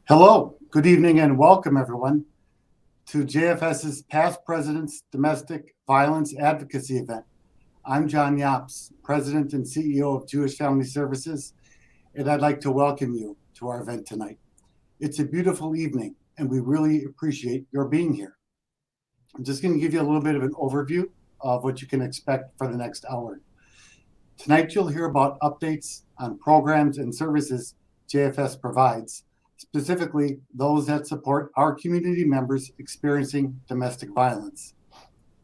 Hello, good evening, and welcome everyone to JFS's Past President's Domestic Violence Advocacy event. I'm John Yops, President and CEO of Jewish Family Services, and I'd like to welcome you to our event tonight. It's a beautiful evening, and we really appreciate your being here. I'm just going to give you a little bit of an overview of what you can expect for the next hour. Tonight, you'll hear about updates on programs and services JFS provides, specifically those that support our community members experiencing domestic violence.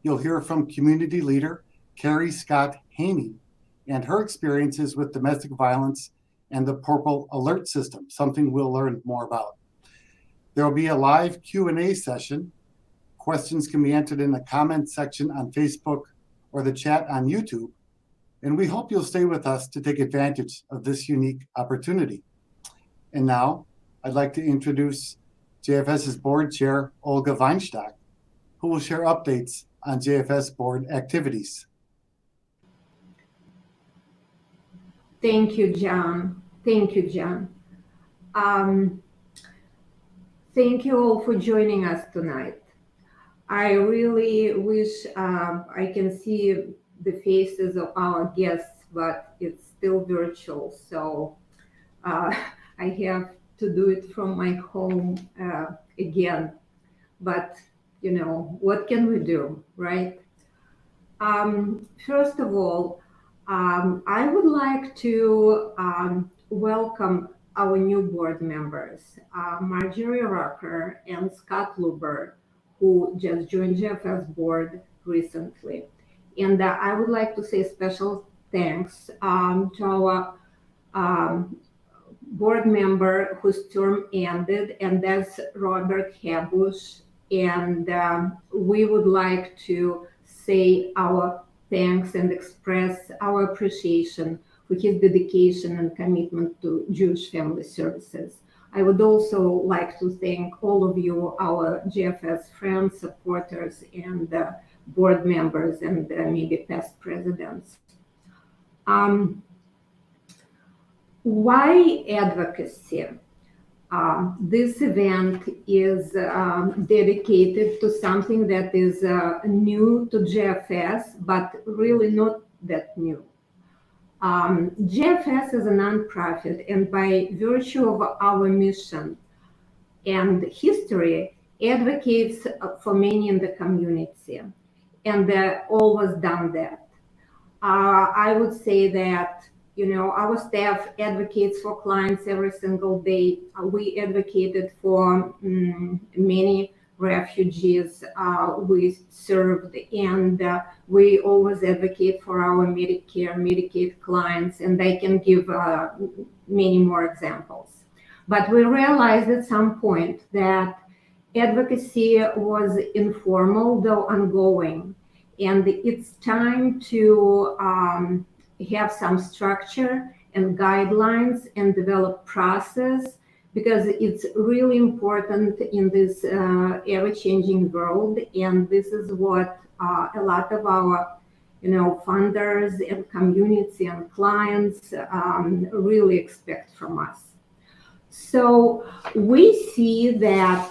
You'll hear from community leader Carrie Scott-Haney and her experiences with domestic violence and the Purple Alert System, something we'll learn more about. There will be a live Q&A session. Questions can be entered in the comments section on Facebook or the chat on YouTube, and we hope you'll stay with us to take advantage of this unique opportunity. And now, I'd like to introduce JFS's board chair, Olga Weinstock, who will share updates on JFS board activities. Thank you, John. Thank you, John. Thank you all for joining us tonight. I really wish I can see the faces of our guests, but it's still virtual, so I have to do it from my home again. But, you know, what can we do, right? First of all, I would like to welcome our new board members, Marjorie Rucker and Scott Luber, who just joined JFS board recently. And I would like to say special thanks to our board member whose term ended, and that's Robert Habush. And we would like to say our thanks and express our appreciation for his dedication and commitment to Jewish Family Services. I would also like to thank all of you, our JFS friends, supporters, and board members, and maybe past presidents. Why advocacy? This event is dedicated to something that is new to JFS, but really not that new. JFS is a nonprofit, and by virtue of our mission and history, advocates for many in the community, and always done that. I would say that, you know, our staff advocates for clients every single day. We advocated for many refugees we served, and we always advocate for our Medicare, Medicaid clients, and I can give many more examples. But we realized at some point that advocacy was informal, though ongoing, and it's time to have some structure and guidelines and develop process, because it's really important in this ever-changing world. And this is what a lot of our, you know, funders and community and clients really expect from us. So we see that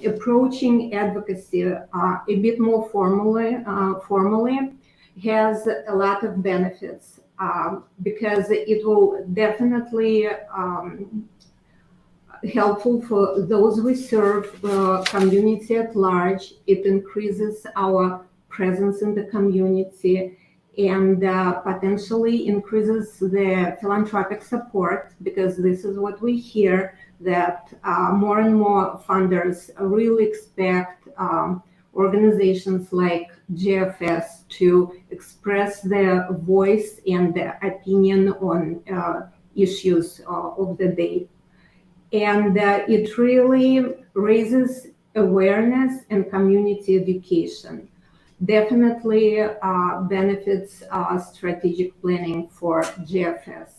approaching advocacy a bit more formally has a lot of benefits, because it will definitely helpful for those we serve, community at large. It increases our presence in the community, and potentially increases the philanthropic support, because this is what we hear, that more and more funders really expect organizations like JFS to express their voice and their opinion on issues of the day. And it really raises awareness and community education. Definitely benefits strategic planning for JFS.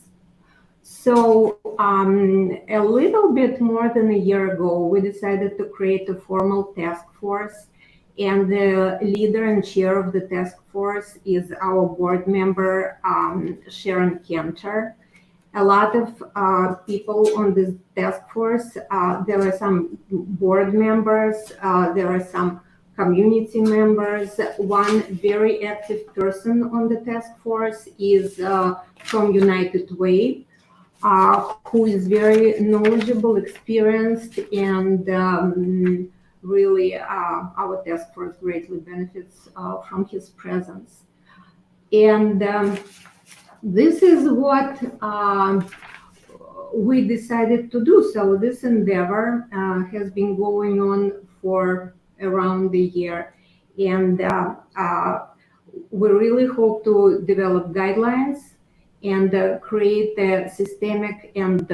So a little bit more than a year ago, we decided to create a formal task force, and the leader and chair of the task force is our board member, Sharon Cantor. a lot of people on this task force. There are some board members, there are some community members. One very active person on the task force is from United Way, who is very knowledgeable, experienced, and really our task force greatly benefits from his presence. And this is what we decided to do. So this endeavor has been going on for around a year, and we really hope to develop guidelines and create a systemic and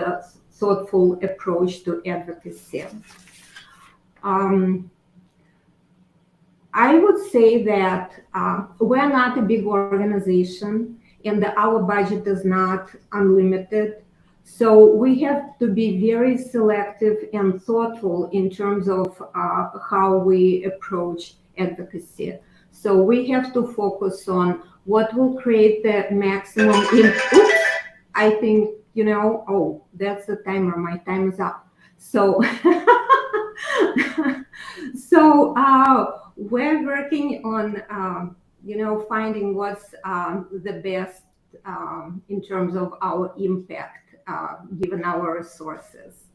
thoughtful approach to advocacy. I would say that we're not a big organization, and our budget is not unlimited. So we have to be very selective and thoughtful in terms of how we approach advocacy. So we have to focus on what will create the maximum impact. I think, oh, that's the timer. My time is up. So, we're working on, finding what's the best in terms of our impact, given our resources.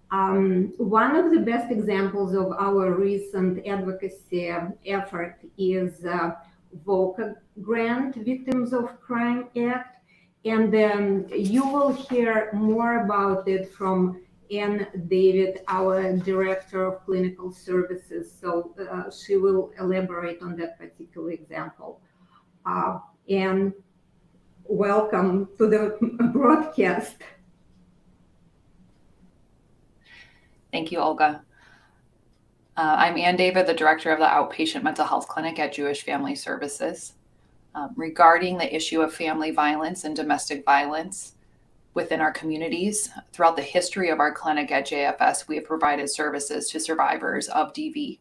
One of the best examples of our recent advocacy effort is VOCA grant, Victims of Crime Act, and you will hear more about it from Ann David, our Director of Clinical Services. So she will elaborate on that particular example. And welcome to the broadcast. Thank you, Olga. I'm Ann David, the Director of the Outpatient Mental Health Clinic at Jewish Family Services. Regarding the issue of family violence and domestic violence within our communities, throughout the history of our clinic at JFS, we have provided services to survivors of DV.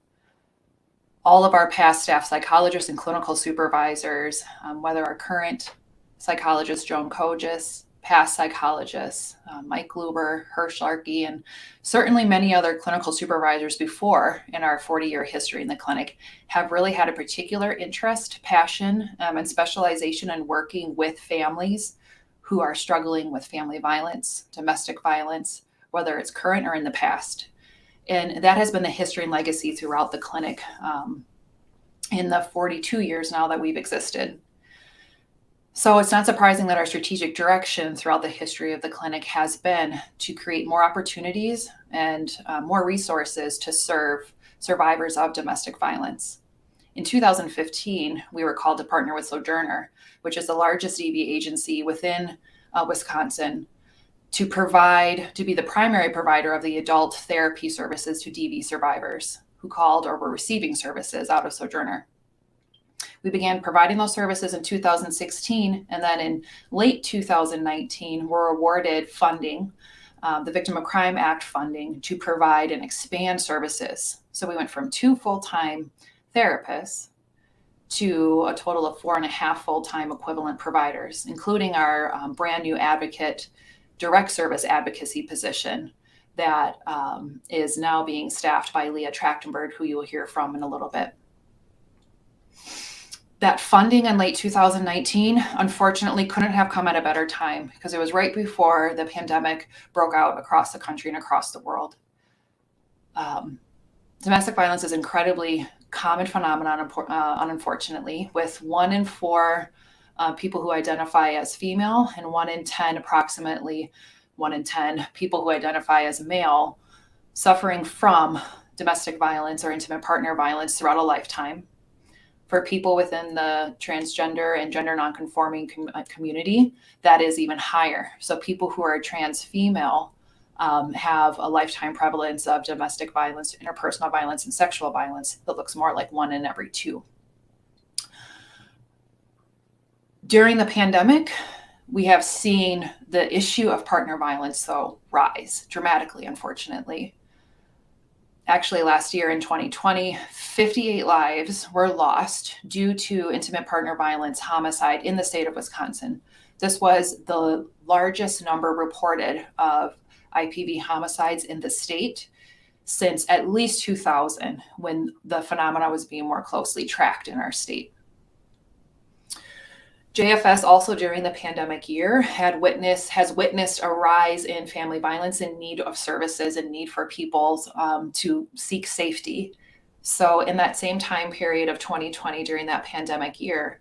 All of our past staff psychologists and clinical supervisors, whether our current psychologist, Joan Kogis, past psychologists, Mike Luber, Hirsch Larkey, and certainly many other clinical supervisors before in our 40-year history in the clinic have really had a particular interest, passion, and specialization in working with families who are struggling with family violence, domestic violence, whether it's current or in the past. And that has been the history and legacy throughout the clinic in the 42 years now that we've existed. So it's not surprising that our strategic direction throughout the history of the clinic has been to create more opportunities and more resources to serve survivors of domestic violence. In 2015, we were called to partner with Sojourner, which is the largest DV agency within Wisconsin, to be the primary provider of the adult therapy services to DV survivors who called or were receiving services out of Sojourner. We began providing those services in 2016, and then in late 2019, were awarded funding, the Victim of Crime Act funding, to provide and expand services. So we went from 2 full-time therapists to a total of 4.5 full-time equivalent providers, including our brand new advocate direct service advocacy position that is now being staffed by Leah Trachtenberg, who you will hear from in a little bit. That funding in late 2019, unfortunately, couldn't have come at a better time because it was right before the pandemic broke out across the country and across the world. Domestic violence is an incredibly common phenomenon, unfortunately, with 1 in 4 people who identify as female and 1 in 10, approximately 1 in 10 people who identify as male suffering from domestic violence or intimate partner violence throughout a lifetime. For people within the transgender and gender nonconforming community, that is even higher. So people who are trans female have a lifetime prevalence of domestic violence, interpersonal violence, and sexual violence that looks more like 1 in every 2. During the pandemic, we have seen the issue of partner violence, though, rise dramatically, unfortunately. Actually, last year in 2020, 58 lives were lost due to intimate partner violence homicide in the state of Wisconsin, This was the largest number reported of IPV homicides in the state since at least 2000, when the phenomena was being more closely tracked in our state. JFS also during the pandemic year has witnessed a rise in family violence and need of services and need for people to seek safety. So in that same time period of 2020, during that pandemic year,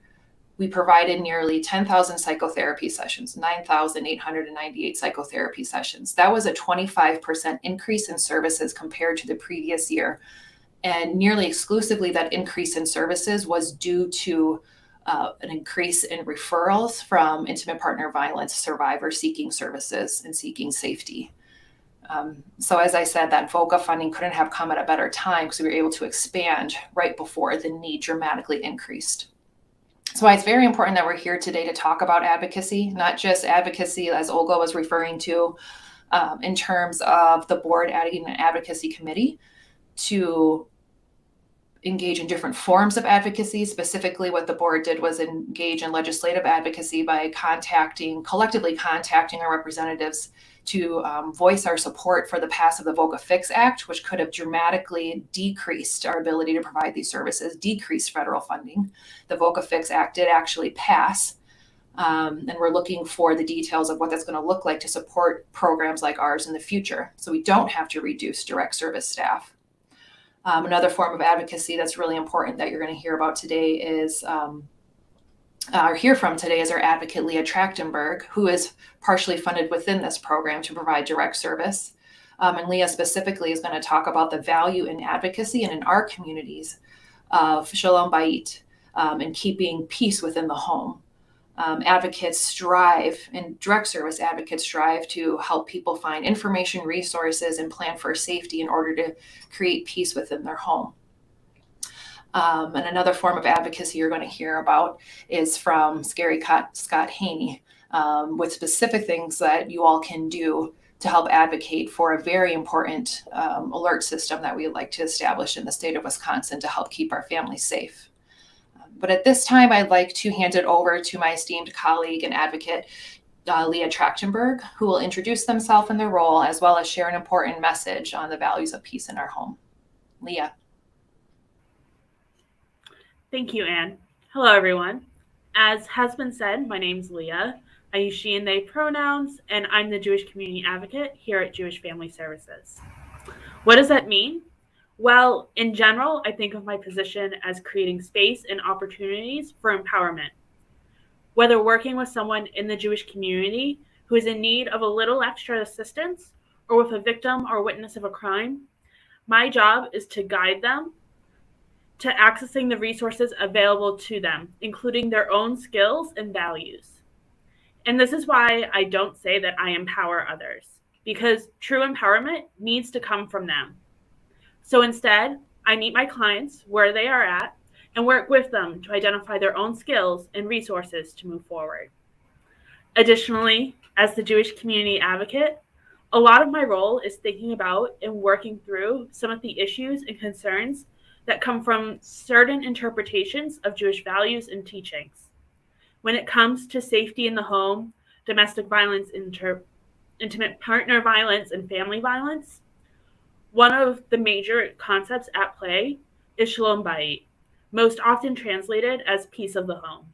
we provided nearly 10,000 psychotherapy sessions, 9,898 psychotherapy sessions. That was a 25% increase in services compared to the previous year. And nearly exclusively that increase in services was due to an increase in referrals from intimate partner violence survivors seeking services and seeking safety. So as I said, that VOCA funding couldn't have come at a better time because we were able to expand right before the need dramatically increased. So it's very important that we're here today to talk about advocacy, not just advocacy as Olga was referring to in terms of the board adding an advocacy committee to engage in different forms of advocacy. Specifically, what the board did was engage in legislative advocacy by collectively contacting our representatives to voice our support for the pass of the VOCA Fix Act, which could have dramatically decreased our ability to provide these services, decreased federal funding. The VOCA Fix Act did actually pass, and we're looking for the details of what that's going to look like to support programs like ours in the future, so we don't have to reduce direct service staff. Another form of advocacy that's really important that you're going to hear about today is, or hear from today, is our advocate, Leah Trachtenberg, who is partially funded within this program to provide direct service. And Leah specifically is going to talk about the value in advocacy and in our communities of Shalom Bayit and keeping peace within the home. Advocates strive, and direct service advocates strive to help people find information, resources, and plan for safety in order to create peace within their home. And another form of advocacy you're going to hear about is from Carrie Scott-Haney, with specific things that you all can do to help advocate for a very important alert system that we would like to establish in the state of Wisconsin to help keep our families safe. But at this time, I'd like to hand it over to my esteemed colleague and advocate, Leah Trachtenberg, who will introduce themselves and their role, as well as share an important message on the values of peace in our home. Leah. Thank you, Anne. Hello, everyone. As has been said, my name's Leah. I use she and they pronouns, and I'm the Jewish community advocate here at Jewish Family Services. What does that mean? Well, in general, I think of my position as creating space and opportunities for empowerment. Whether working with someone in the Jewish community who is in need of a little extra assistance, or with a victim or witness of a crime, my job is to guide them to accessing the resources available to them, including their own skills and values. And this is why I don't say that I empower others, because true empowerment needs to come from them. So instead, I meet my clients where they are at and work with them to identify their own skills and resources to move forward. Additionally, as the Jewish community advocate, a lot of my role is thinking about and working through some of the issues and concerns that come from certain interpretations of Jewish values and teachings. When it comes to safety in the home, domestic violence, intimate partner violence, and family violence, one of the major concepts at play is Shalom Bayit, most often translated as peace of the home.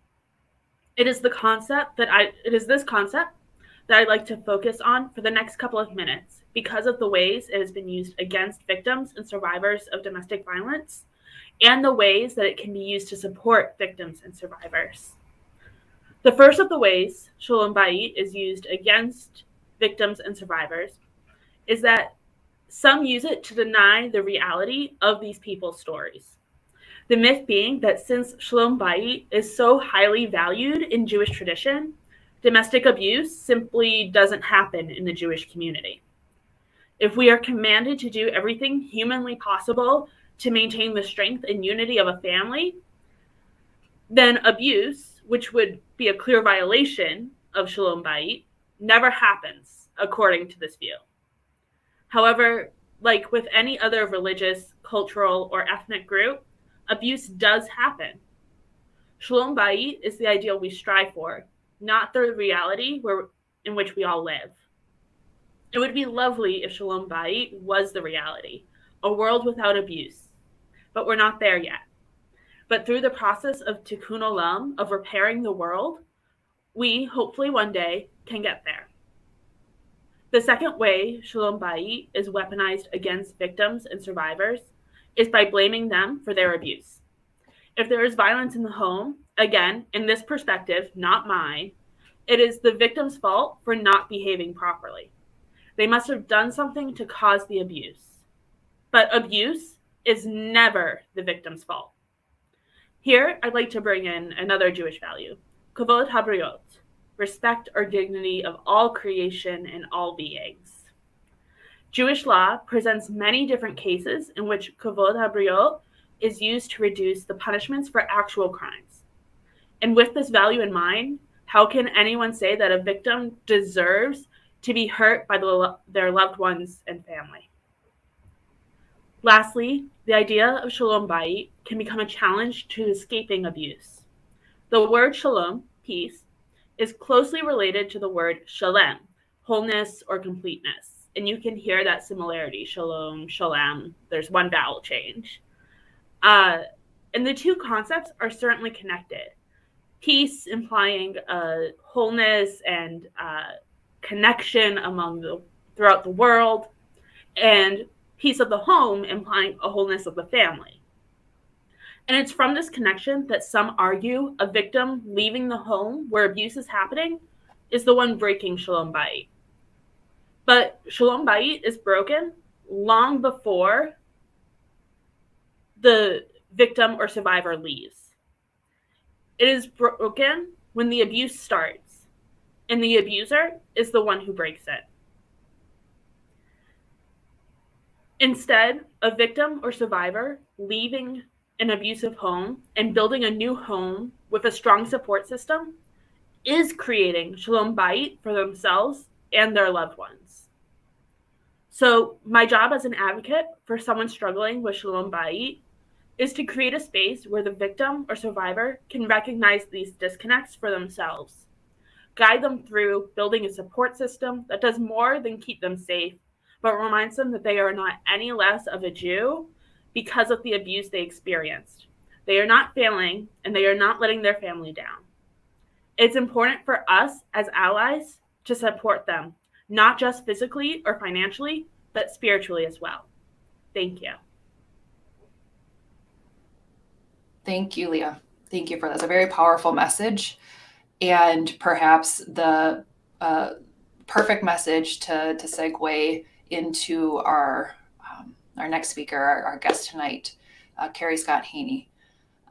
It is this concept that I'd like to focus on for the next couple of minutes because of the ways it has been used against victims and survivors of domestic violence, and the ways that it can be used to support victims and survivors. The first of the ways Shalom Bayit is used against victims and survivors is that some use it to deny the reality of these people's stories. The myth being that since Shalom Bayit is so highly valued in Jewish tradition, domestic abuse simply doesn't happen in the Jewish community. If we are commanded to do everything humanly possible to maintain the strength and unity of a family, then abuse, which would be a clear violation of Shalom Bayit, never happens, according to this view. However, like with any other religious, cultural, or ethnic group, abuse does happen. Shalom Bayit is the ideal we strive for, not the reality in which we all live. It would be lovely if Shalom Bayit was the reality, a world without abuse. But we're not there yet. But through the process of tikkun olam, of repairing the world, we hopefully one day can get there. The second way Shalom Bayit is weaponized against victims and survivors is by blaming them for their abuse. If there is violence in the home, again, in this perspective, not mine, it is the victim's fault for not behaving properly. They must have done something to cause the abuse. But abuse is never the victim's fault. Here, I'd like to bring in another Jewish value, kavod habriot, respect or dignity of all creation and all beings. Jewish law presents many different cases in which kavod habriot is used to reduce the punishments for actual crimes. And with this value in mind, how can anyone say that a victim deserves to be hurt by their loved ones and family? Lastly, the idea of Shalom Bayit can become a challenge to escaping abuse. The word shalom, peace, is closely related to the word shalem, wholeness or completeness. And you can hear that similarity, shalom, shalem, there's one vowel change. And the two concepts are certainly connected. Peace implying wholeness and connection throughout the world, and peace of the home implying a wholeness of the family. And it's from this connection that some argue a victim leaving the home where abuse is happening is the one breaking Shalom Bayit. But Shalom Bayit is broken long before the victim or survivor leaves. It is broken when the abuse starts, and the abuser is the one who breaks it. Instead, a victim or survivor leaving an abusive home and building a new home with a strong support system is creating Shalom Bayit for themselves and their loved ones. So my job as an advocate for someone struggling with Shalom Bayit is to create a space where the victim or survivor can recognize these disconnects for themselves, guide them through building a support system that does more than keep them safe, but reminds them that they are not any less of a Jew because of the abuse they experienced. They are not failing, and they are not letting their family down. It's important for us as allies to support them, not just physically or financially, but spiritually as well. Thank you. Thank you, Leah. Thank you for that. It's a very powerful message, and perhaps the perfect message to segue into our next speaker, our guest tonight, Carrie Scott-Haney.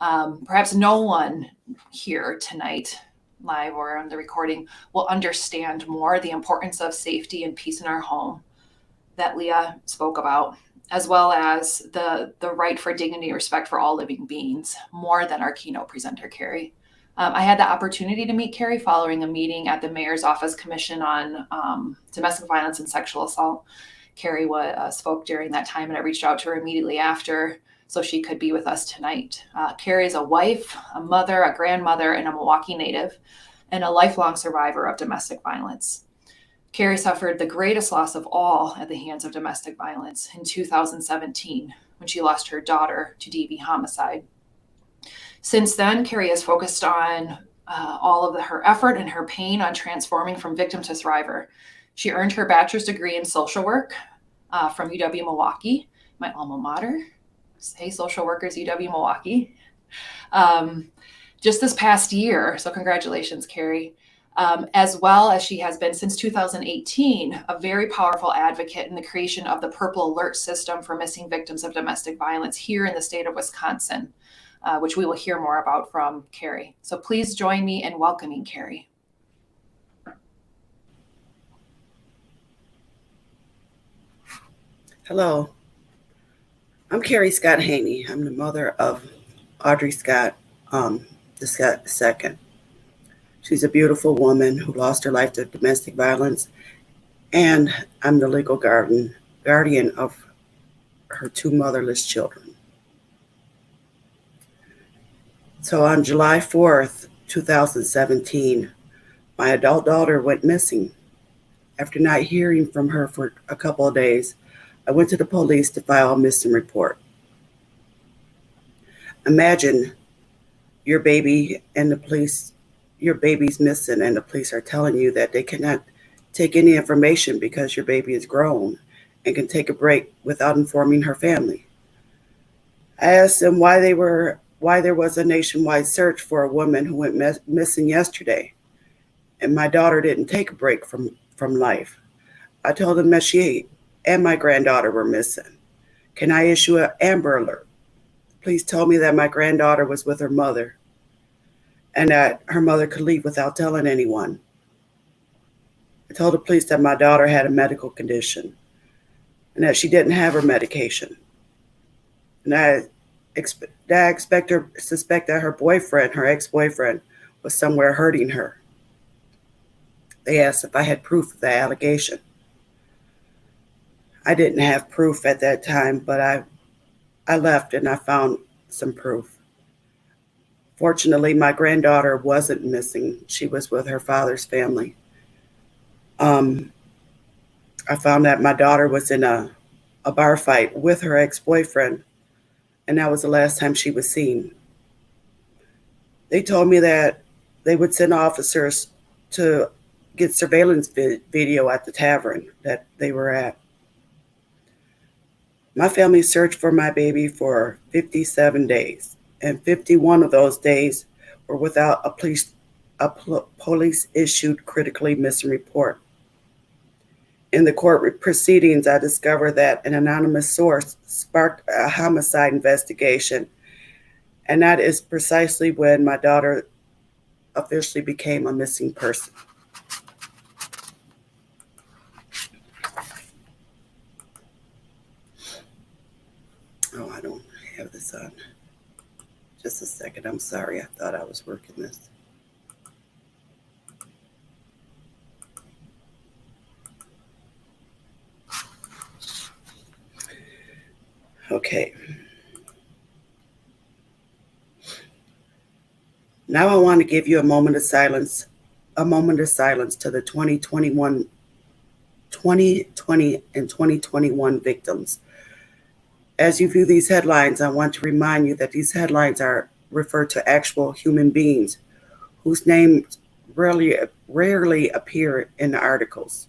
Perhaps no one here tonight, live or on the recording, will understand more the importance of safety and peace in our home that Leah spoke about, as well as the right for dignity and respect for all living beings, more than our keynote presenter, Carrie. I had the opportunity to meet Carrie following a meeting at the Mayor's Office Commission on Domestic Violence and Sexual Assault. Carrie spoke during that time, and I reached out to her immediately after so she could be with us tonight. Carrie is a wife, a mother, a grandmother, and a Milwaukee native, and a lifelong survivor of domestic violence. Carrie suffered the greatest loss of all at the hands of domestic violence in 2017 when she lost her daughter to DV homicide. Since then, Carrie has focused on all of her effort and her pain on transforming from victim to survivor. She earned her bachelor's degree in social work from UW-Milwaukee, my alma mater. Hey, social workers, UW-Milwaukee. Just this past year, so congratulations, Carrie. As well as she has been since 2018, a very powerful advocate in the creation of the Purple Alert system for missing victims of domestic violence here in the state of Wisconsin, which we will hear more about from Carrie. So please join me in welcoming Carrie. Hello, I'm Carrie Scott-Haney. I'm the mother of Audrey Scott, the Scott second. She's a beautiful woman who lost her life to domestic violence, and I'm the legal guardian of her two motherless children. So on July 4th, 2017, My adult daughter went missing. After not hearing from her for a couple of days, I went to the police to file a missing report. Imagine your baby and the police, your baby's missing and the police are telling you that they cannot take any information because your baby is grown and can take a break without informing her family. I asked them why there was a nationwide search for a woman who went missing yesterday, and my daughter didn't take a break from life. I told them that she and my granddaughter were missing. Can I issue an Amber Alert? Please tell me that my granddaughter was with her mother and that her mother could leave without telling anyone. I told the police that my daughter had a medical condition and that she didn't have her medication. And I suspect that her boyfriend, her ex-boyfriend, was somewhere hurting her. They asked if I had proof of the allegation. I didn't have proof at that time, but I left and I found some proof. Fortunately, my granddaughter wasn't missing. She was with her father's family. I found that my daughter was in a bar fight with her ex-boyfriend, and that was the last time she was seen. They told me that they would send officers to get surveillance video at the tavern that they were at. My family searched for my baby for 57 days, and 51 of those days were without a police-issued critically missing report. In the court proceedings, I discovered that an anonymous source sparked a homicide investigation, and that is precisely when my daughter officially became a missing person. Oh, I don't have this on. Just a second. I'm sorry. I thought I was working this. Okay. Now I want to give you a moment of silence to the 2020 and 2021 victims. As you view these headlines, I want to remind you that these headlines refer to actual human beings whose names rarely appear in the articles.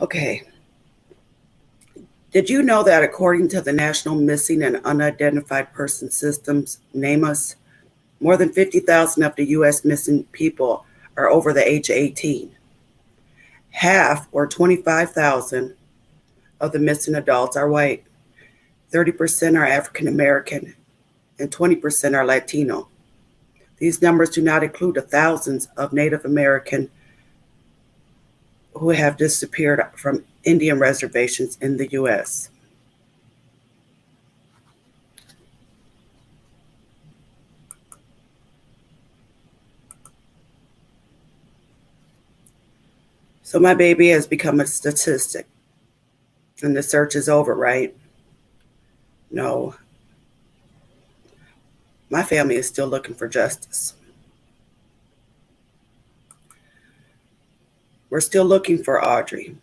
Okay. Did you know that according to the National Missing and Unidentified Person Systems, NamUs, more than 50,000 of the U.S. missing people are over the age of 18? Half, or 25,000, of the missing adults are white. 30% are African American, and 20% are Latino. These numbers do not include the thousands of Native American who have disappeared from Indian reservations in the U.S. So my baby has become a statistic, and the search is over, right? No. My family is still looking for justice. We're still looking for Audrey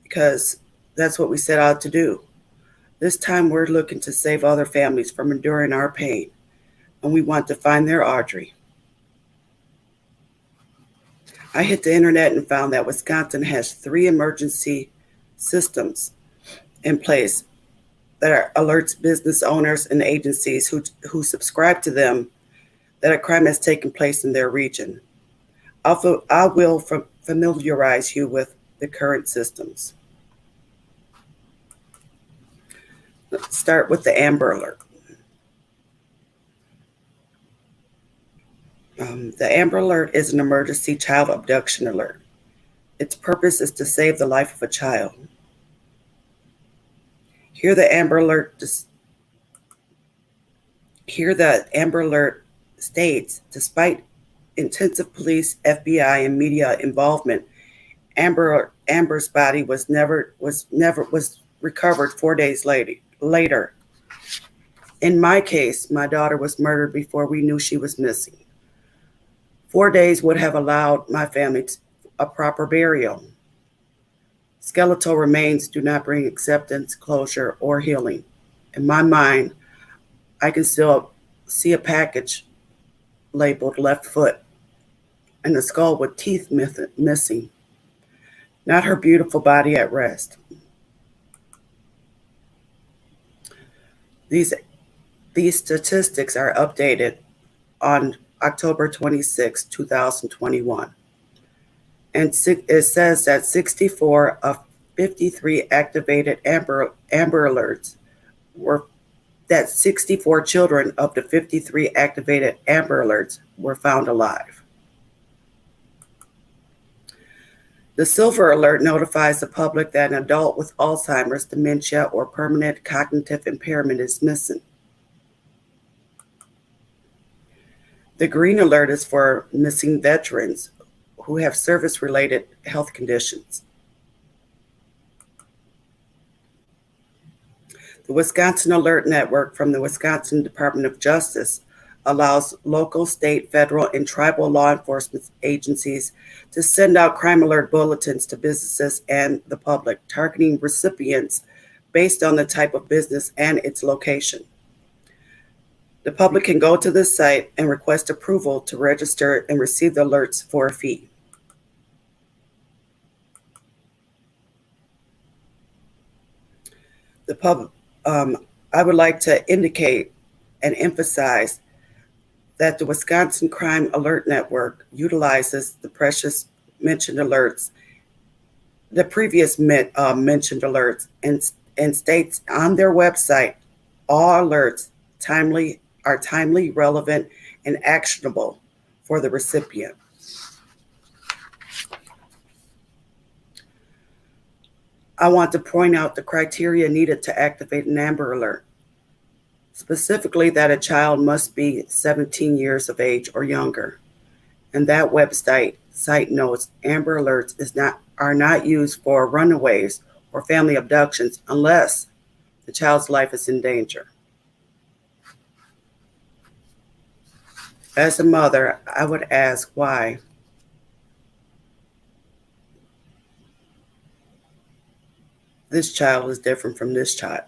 because that's what we set out to do. This time we're looking to save other families from enduring our pain, and we want to find their Audrey. I hit the internet and found that Wisconsin has 3 emergency systems in place that alerts business owners and agencies who subscribe to them that a crime has taken place in their region. I will familiarize you with the current systems. Let's start with the Amber Alert. The Amber Alert is an emergency child abduction alert. Its purpose is to save the life of a child. Here the Amber Alert states, despite intensive police, FBI, and media involvement, Amber's body was recovered 4 days later. In my case, my daughter was murdered before we knew she was missing. 4 days would have allowed my family a proper burial. Skeletal remains do not bring acceptance, closure, or healing. In my mind, I can still see a package labeled left foot and a skull with teeth missing, not her beautiful body at rest. These statistics are updated on October 26, 2021. And it says that 64 of 53 activated Amber Alerts that 64 children of the 53 activated Amber Alerts were found alive. The Silver Alert notifies the public that an adult with Alzheimer's, dementia, or permanent cognitive impairment is missing. The Green Alert is for missing veterans who have service-related health conditions. The Wisconsin Alert Network from the Wisconsin Department of Justice allows local, state, federal, and tribal law enforcement agencies to send out crime alert bulletins to businesses and the public, targeting recipients based on the type of business and its location. The public can go to this site and request approval to register and receive the alerts for a fee. I would like to indicate and emphasize that the Wisconsin Crime Alert Network utilizes the previous mentioned alerts, and states on their website all alerts are timely, relevant, and actionable for the recipient. I want to point out the criteria needed to activate an Amber Alert. Specifically, that a child must be 17 years of age or younger. And that website notes Amber Alerts are not used for runaways or family abductions unless the child's life is in danger. As a mother, I would ask why this child is different from this child.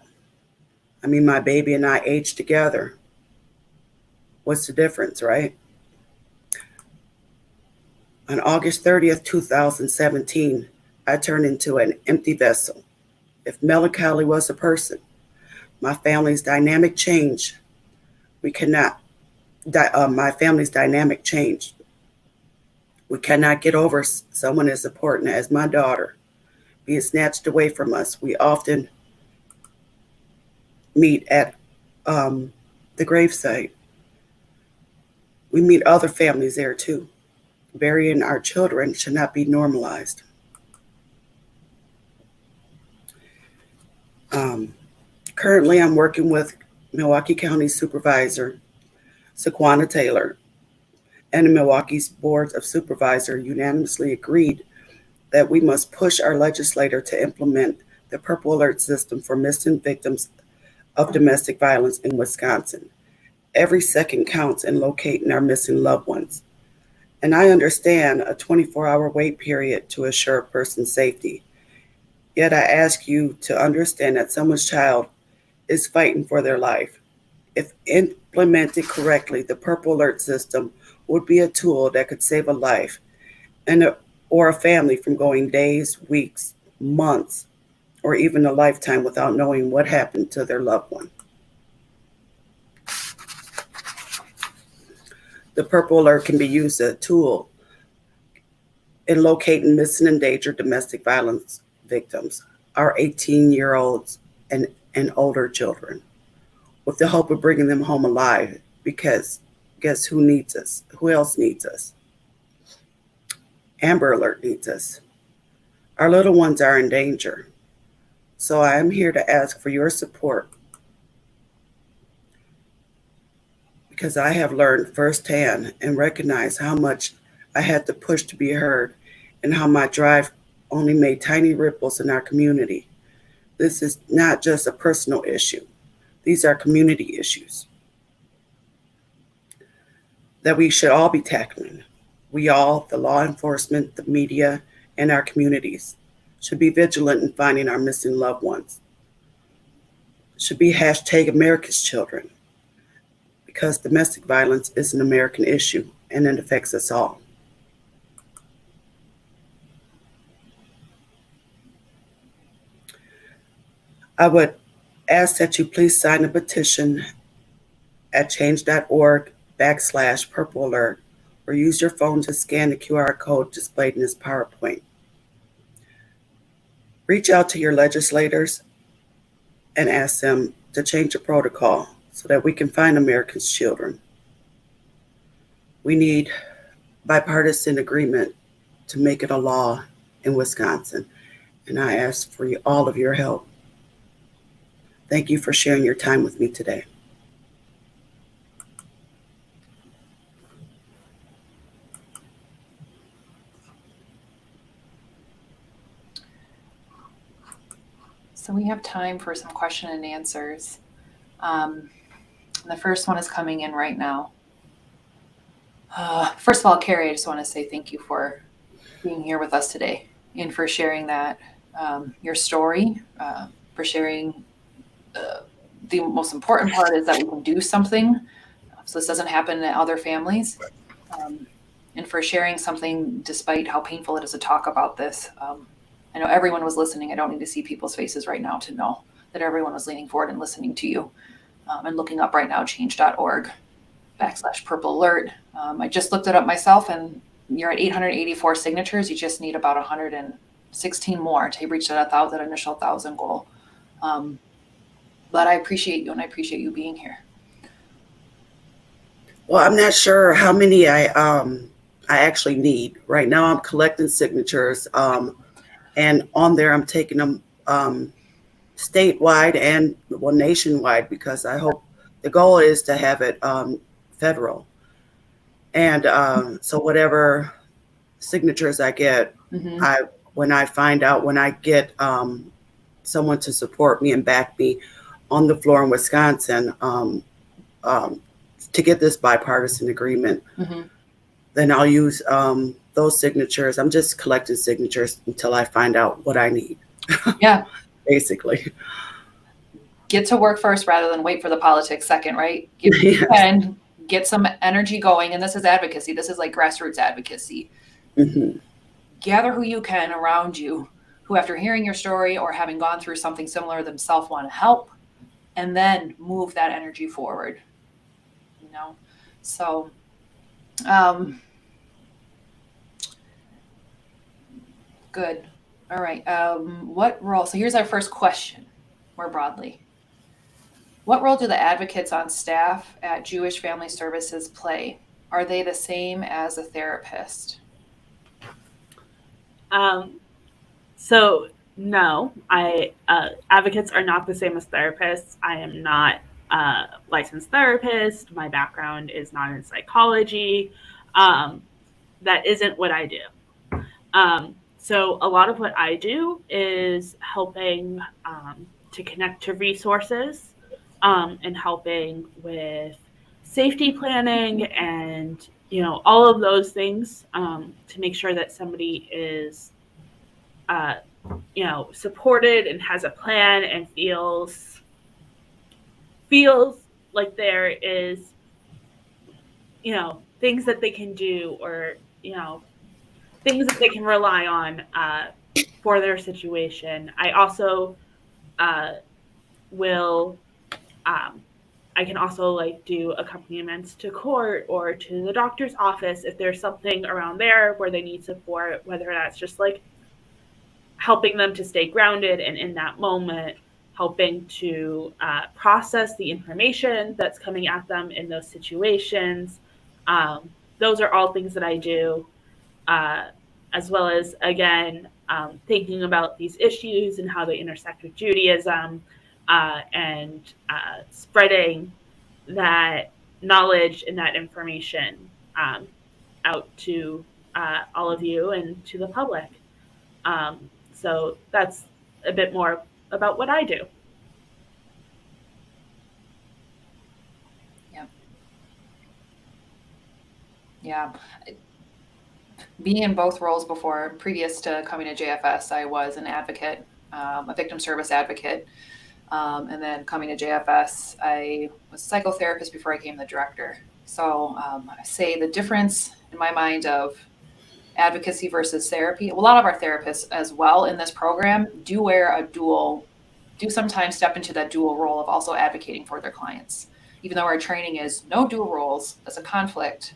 I mean, my baby and I aged together. What's the difference, right? On August 30th, 2017, I turned into an empty vessel. If melancholy was a person, my family's dynamic changed. My family's dynamic changed. We cannot get over someone as important as my daughter being snatched away from us. We often meet at the gravesite. We meet other families there too. Burying our children should not be normalized. Currently, I'm working with Milwaukee County Supervisor Saquana Taylor, and the Milwaukee's Board of Supervisors unanimously agreed that we must push our legislator to implement the Purple Alert system for missing victims of domestic violence in Wisconsin. Every second counts in locating our missing loved ones. And I understand a 24-hour wait period to assure a person's safety. Yet I ask you to understand that someone's child is fighting for their life. If implemented correctly, the Purple Alert system would be a tool that could save a life or a family from going days, weeks, months, or even a lifetime without knowing what happened to their loved one. The Purple Alert can be used as a tool in locating missing and endangered domestic violence victims, our 18-year-olds and older children, with the hope of bringing them home alive, because guess who needs us? Who else needs us? Amber Alert needs us. Our little ones are in danger. So I am here to ask for your support, because I have learned firsthand and recognized how much I had to push to be heard, and how my drive only made tiny ripples in our community. This is not just a personal issue. These are community issues that we should all be tackling. We all, the law enforcement, the media, and our communities, should be vigilant in finding our missing loved ones. Should be #America's Children, because domestic violence is an American issue and it affects us all. I would ask that you please sign a petition at change.org/Purple Alert, or use your phone to scan the QR code displayed in this PowerPoint. Reach out to your legislators and ask them to change the protocol so that we can find America's children. We need bipartisan agreement to make it a law in Wisconsin, and I ask for all of your help. Thank you for sharing your time with me today. So we have time for some question and answers. And the first one is coming in right now. First of all, Carrie, I just want to say thank you for being here with us today and for sharing that, your story, for sharing. The most important part is that we can do something so this doesn't happen in other families, and for sharing something despite how painful it is to talk about this. I know everyone was listening. I don't need to see people's faces right now to know that everyone was leaning forward and listening to you, and looking up right now, change.org/Purple Alert. I just looked it up myself, and you're at 884 signatures. You just need about 116 more to reach that initial 1,000 goal. But I appreciate you, and I appreciate you being here. Well, I'm not sure how many I actually need. Right now I'm collecting signatures, and on there I'm taking them statewide and nationwide, because I hope the goal is to have it federal. And so whatever signatures I get, when I get someone to support me and back me on the floor in Wisconsin, to get this bipartisan agreement, then I'll use those signatures. I'm just collecting signatures until I find out what I need. Yeah. Basically. Get to work first rather than wait for the politics second, right? And get some energy going. And this is advocacy. This is like grassroots advocacy. Gather who you can around you who, after hearing your story or having gone through something similar themselves, want to help, and then move that energy forward. So good. All right. What role? So here's our first question, more broadly. What role do the advocates on staff at Jewish Family Services play? Are they the same as a therapist? So no, advocates are not the same as therapists. I am not a licensed therapist. My background is not in psychology. That isn't what I do. So a lot of what I do is helping to connect to resources, and helping with safety planning and, all of those things, to make sure that somebody is, supported and has a plan and feels like there is, things that they can do, or, things that they can rely on for their situation. I also will I can also like do accompaniments to court or to the doctor's office if there's something around there where they need support, whether that's just like helping them to stay grounded and in that moment, helping to process the information that's coming at them in those situations. Those are all things that I do, as well as, again, thinking about these issues and how they intersect with Judaism, and spreading that knowledge and that information out to all of you and to the public. So that's a bit more about what I do. Yeah. Being in both roles before, previous to coming to JFS, I was an advocate, a victim service advocate. And then coming to JFS, I was a psychotherapist before I became the director. So I say the difference in my mind of advocacy versus therapy. A lot of our therapists as well in this program do sometimes step into that dual role of also advocating for their clients. Even though our training is no dual roles, as a conflict,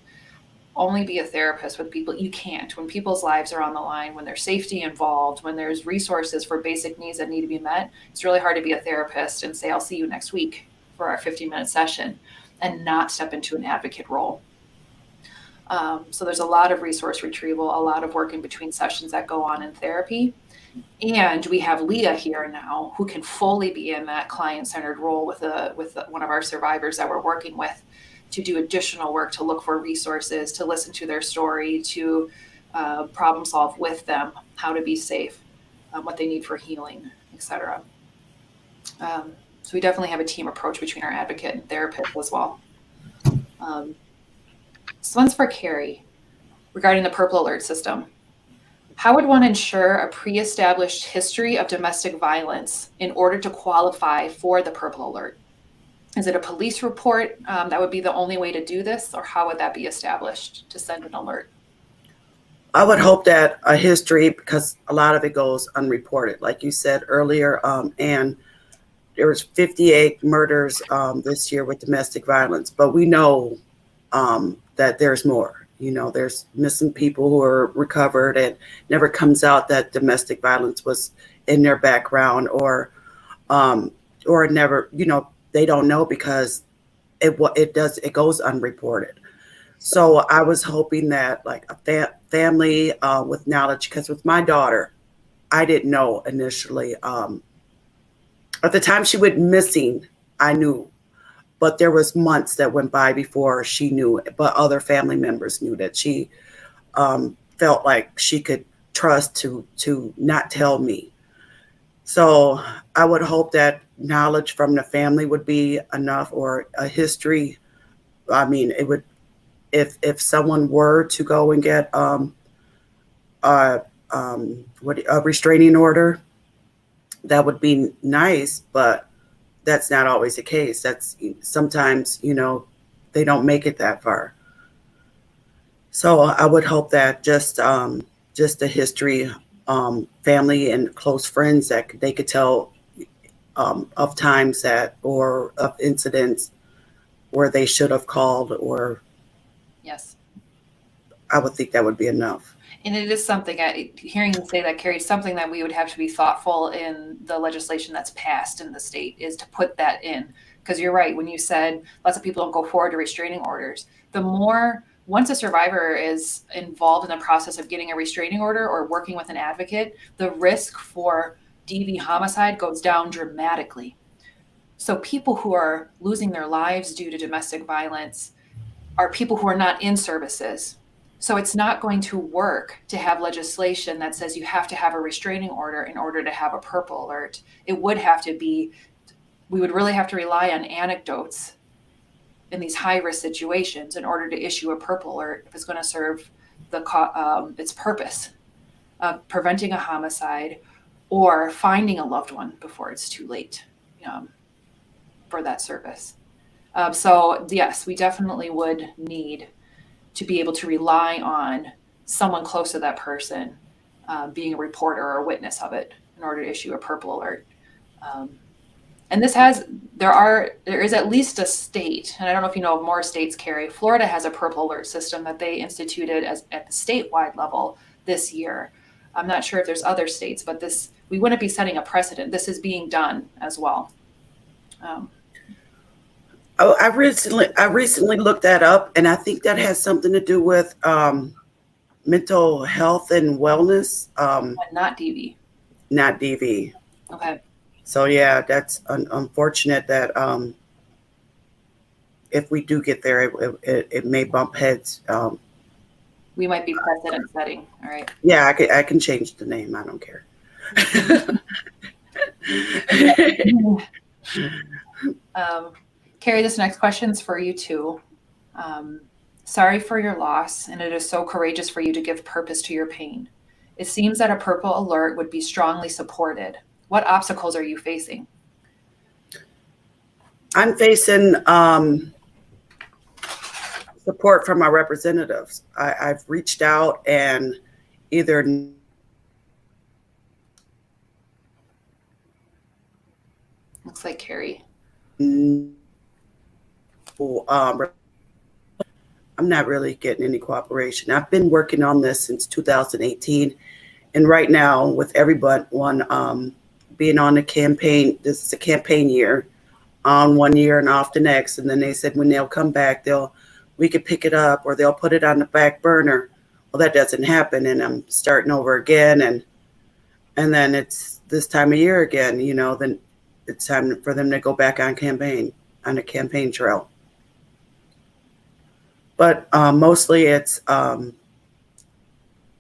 only be a therapist with people. You can't. When people's lives are on the line, when there's safety involved, when there's resources for basic needs that need to be met, it's really hard to be a therapist and say, I'll see you next week for our 15-minute session and not step into an advocate role. So there's a lot of resource retrieval, a lot of work in between sessions that go on in therapy. And we have Leah here now who can fully be in that client-centered role with one of our survivors that we're working with, to do additional work, to look for resources, to listen to their story, to problem solve with them, how to be safe, what they need for healing, etc. So we definitely have a team approach between our advocate and therapist as well. This one's for Carrie regarding the Purple Alert system. How would one ensure a pre-established history of domestic violence in order to qualify for the Purple Alert? Is it a police report that would be the only way to do this, or how would that be established to send an alert? I would hope that a history, because a lot of it goes unreported, like you said earlier, and there was 58 murders this year with domestic violence, but we know that there's more. You know, there's missing people who are recovered, and never comes out that domestic violence was in their background, or never, you know, they don't know because it goes unreported. So I was hoping that like a family with knowledge, because with my daughter, I didn't know initially. At the time she went missing, I knew, but there was months that went by before she knew, but other family members knew that she felt like she could trust to not tell me. So I would hope that knowledge from the family would be enough, or a history. I mean, it would, if someone were to go and get a restraining order, that would be nice, but that's not always the case. That's sometimes, you know, they don't make it that far. So I would hope that just the history, family and close friends, that they could tell of times that, or of incidents where they should have called, or Yes. I would think that would be enough. And it is something, hearing you say that, Carrie, something that we would have to be thoughtful in the legislation that's passed in the state, is to put that in. Because you're right, when you said lots of people don't go forward to restraining orders, the more, once a survivor is involved in the process of getting a restraining order or working with an advocate, the risk for DV homicide goes down dramatically. So people who are losing their lives due to domestic violence are people who are not in services. So it's not going to work to have legislation that says you have to have a restraining order in order to have a Purple Alert. It would have to be, we would really have to rely on anecdotes in these high-risk situations in order to issue a Purple Alert if it's going to serve its purpose of preventing a homicide or finding a loved one before it's too late for that service. So yes, we definitely would need to be able to rely on someone close to that person being a reporter or a witness of it in order to issue a purple alert. And there is at least a state, and I don't know if you know of more states, Carrie. Florida has a purple alert system that they instituted at the statewide level this year. I'm not sure if there's other states, but we wouldn't be setting a precedent. This is being done as well. I recently looked that up, and I think that has something to do with mental health and wellness. Not DV. Not DV. Okay. So yeah, that's unfortunate that if we do get there, it may bump heads. We might be precedent setting. All right. Yeah, I can change the name. I don't care. Carrie, this next question is for you too. Sorry for your loss, and it is so courageous for you to give purpose to your pain. It seems that a purple alert would be strongly supported. What obstacles are you facing? I'm facing support from my representatives. I've reached out and either Looks like Carrie. I'm not really getting any cooperation. I've been working on this since 2018. And right now, with everyone being on the campaign, this is a campaign year, on one year and off the next. And then they said when they'll come back, we could pick it up or they'll put it on the back burner. Well, that doesn't happen. And I'm starting over again. And then it's this time of year again, then it's time for them to go back on a campaign trail. But mostly it's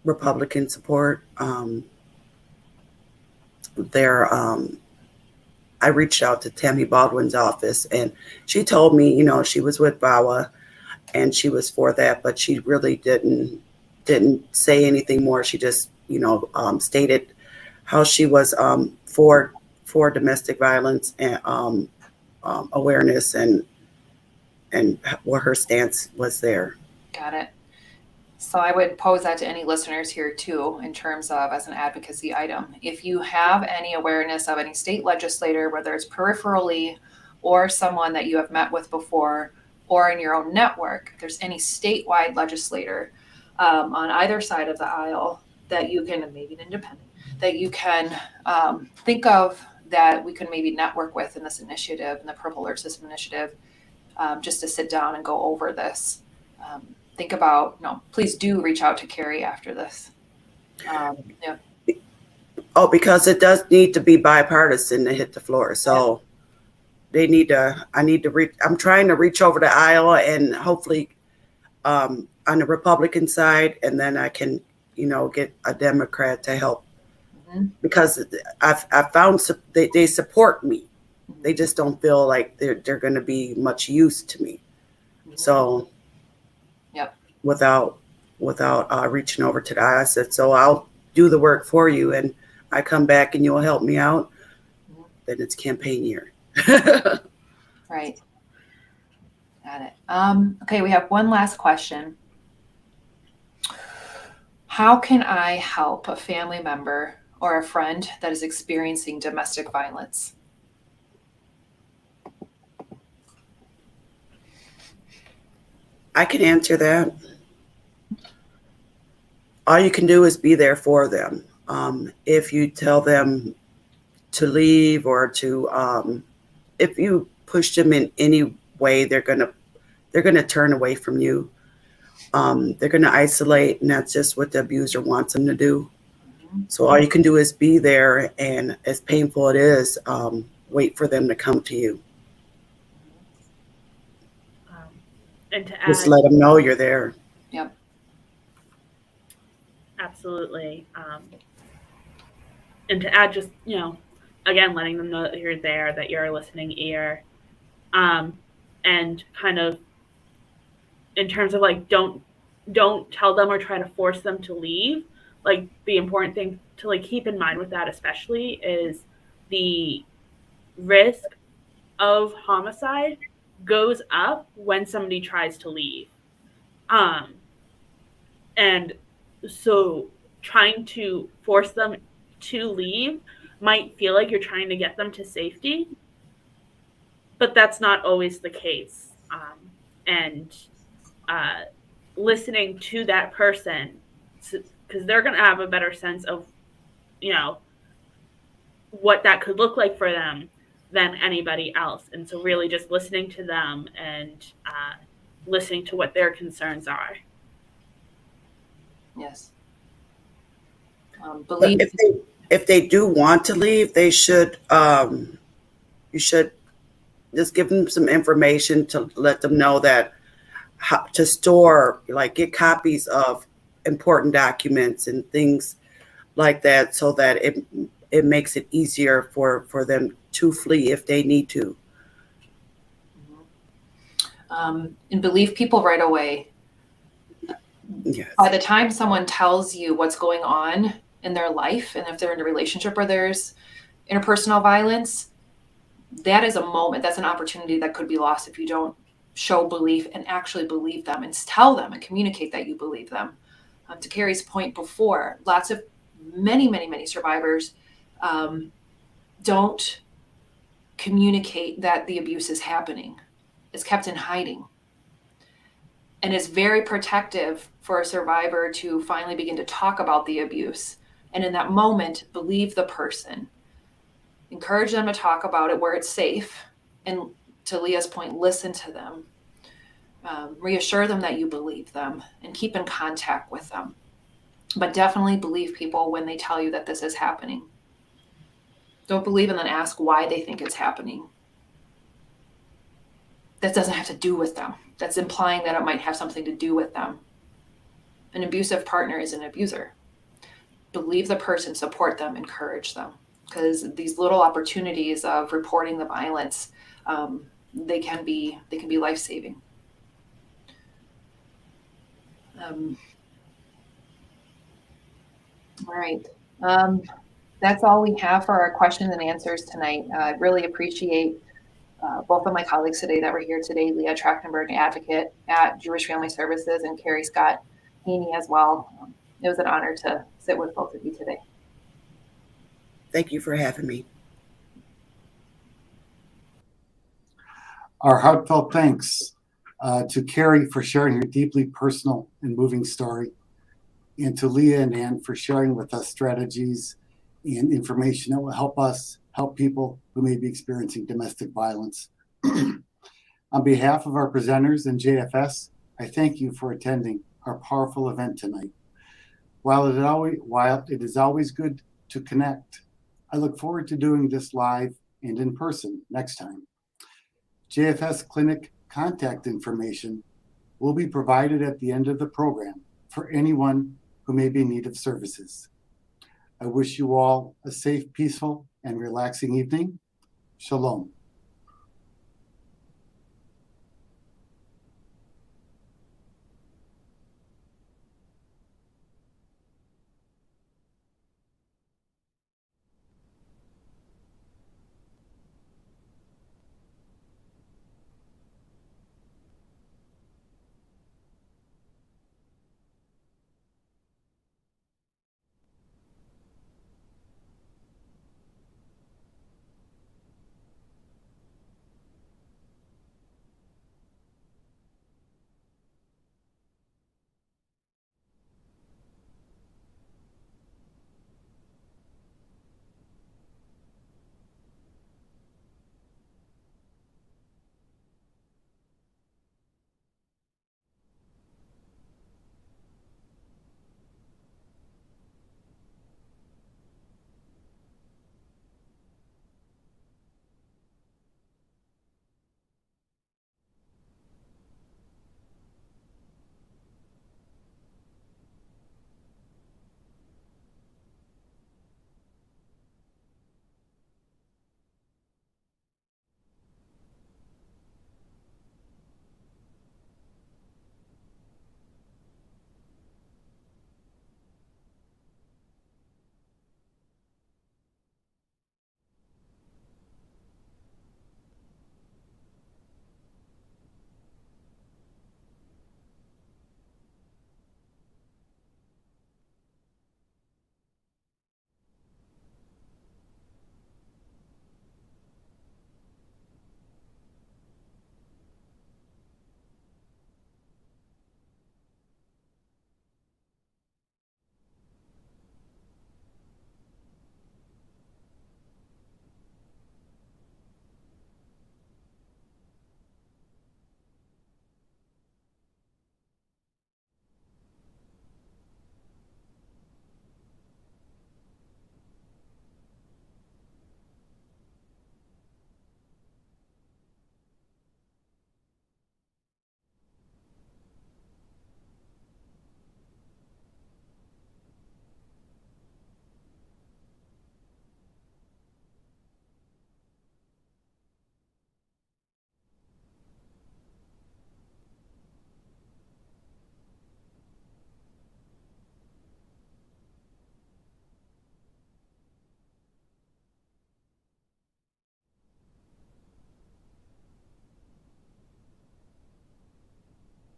Republican support. I reached out to Tammy Baldwin's office, and she told me, she was with VAWA and she was for that, but she really didn't say anything more. She just, stated how she was for domestic violence and awareness and what her stance was there. Got it. So I would pose that to any listeners here too, in terms of as an advocacy item. If you have any awareness of any state legislator, whether it's peripherally or someone that you have met with before, or in your own network, if there's any statewide legislator on either side of the aisle that you can, and maybe an independent, that you can think of that we can maybe network with in this initiative, in the Purple Alert System initiative, just to sit down and go over this. Think about, please do reach out to Carrie after this. Yeah. Oh, because it does need to be bipartisan to hit the floor. So I'm trying to reach over the aisle and hopefully on the Republican side, and then I can, get a Democrat to help. Mm-hmm. Because I've found they support me. They just don't feel like they're going to be much use to me. Mm-hmm. So, yep. Without reaching over to the aisle, I said, so I'll do the work for you, and I come back and you'll help me out. Mm-hmm. Then it's campaign year. Right. Got it. Okay, we have one last question. How can I help a family member or a friend that is experiencing domestic violence? I can answer that. All you can do is be there for them. If you tell them to leave or to, if you push them in any way, they're gonna turn away from you. They're gonna isolate, and that's just what the abuser wants them to do. Mm-hmm. So all you can do is be there, and as painful it is, wait for them to come to you. And to add, just let them know you're there. Yep. Absolutely. And to add, just, again, letting them know that you're there, that you're a listening ear. And kind of in terms of don't tell them or try to force them to leave. The important thing to keep in mind with that especially is the risk of homicide goes up when somebody tries to leave. And So trying to force them to leave might feel like you're trying to get them to safety, but that's not always the case. And listening to that person, because they're going to have a better sense of, you know, what that could look like for them than anybody else. And so really just listening to them and listening to what their concerns are. Yes. But Believe. if they do want to leave, they should you should just give them some information to let them know that how to store, like get copies of important documents and things like that, so that it makes it easier for them to flee if they need to. And believe people right away. Yes. By the time someone tells you what's going on in their life, and if they're in a relationship where there's interpersonal violence, that is a moment, that's an opportunity that could be lost if you don't show belief and actually believe them and tell them and communicate that you believe them. To Carrie's point before, many survivors don't communicate that the abuse is happening. It's kept in hiding. And it's very protective for a survivor to finally begin to talk about the abuse. And in that moment, believe the person. Encourage them to talk about it where it's safe. And to Leah's point, listen to them. Reassure them that you believe them and keep in contact with them. But definitely believe people when they tell you that this is happening. Don't believe and then ask why they think it's happening. That doesn't have to do with them. That's implying that it might have something to do with them. An abusive partner is an abuser. Believe the person, support them, encourage them. Because these little opportunities of reporting the violence, they can be life-saving. All right. That's all we have for our questions and answers tonight. I really appreciate both of my colleagues today that were here today, Leah Trachtenberg, advocate at Jewish Family Services, and Carrie Scott-Haney as well. It was an honor to sit with both of you today. Thank you for having me. Our heartfelt thanks to Carrie for sharing her deeply personal and moving story, and to Leah and Ann for sharing with us strategies and information that will help people who may be experiencing domestic violence. On behalf of our presenters and JFS, I thank you for attending our powerful event tonight. While it is always good to connect, I look forward to doing this live and in person next time. JFS Clinic contact information will be provided at the end of the program for anyone who may be in need of services. I wish you all a safe, peaceful, and relaxing evening. Shalom.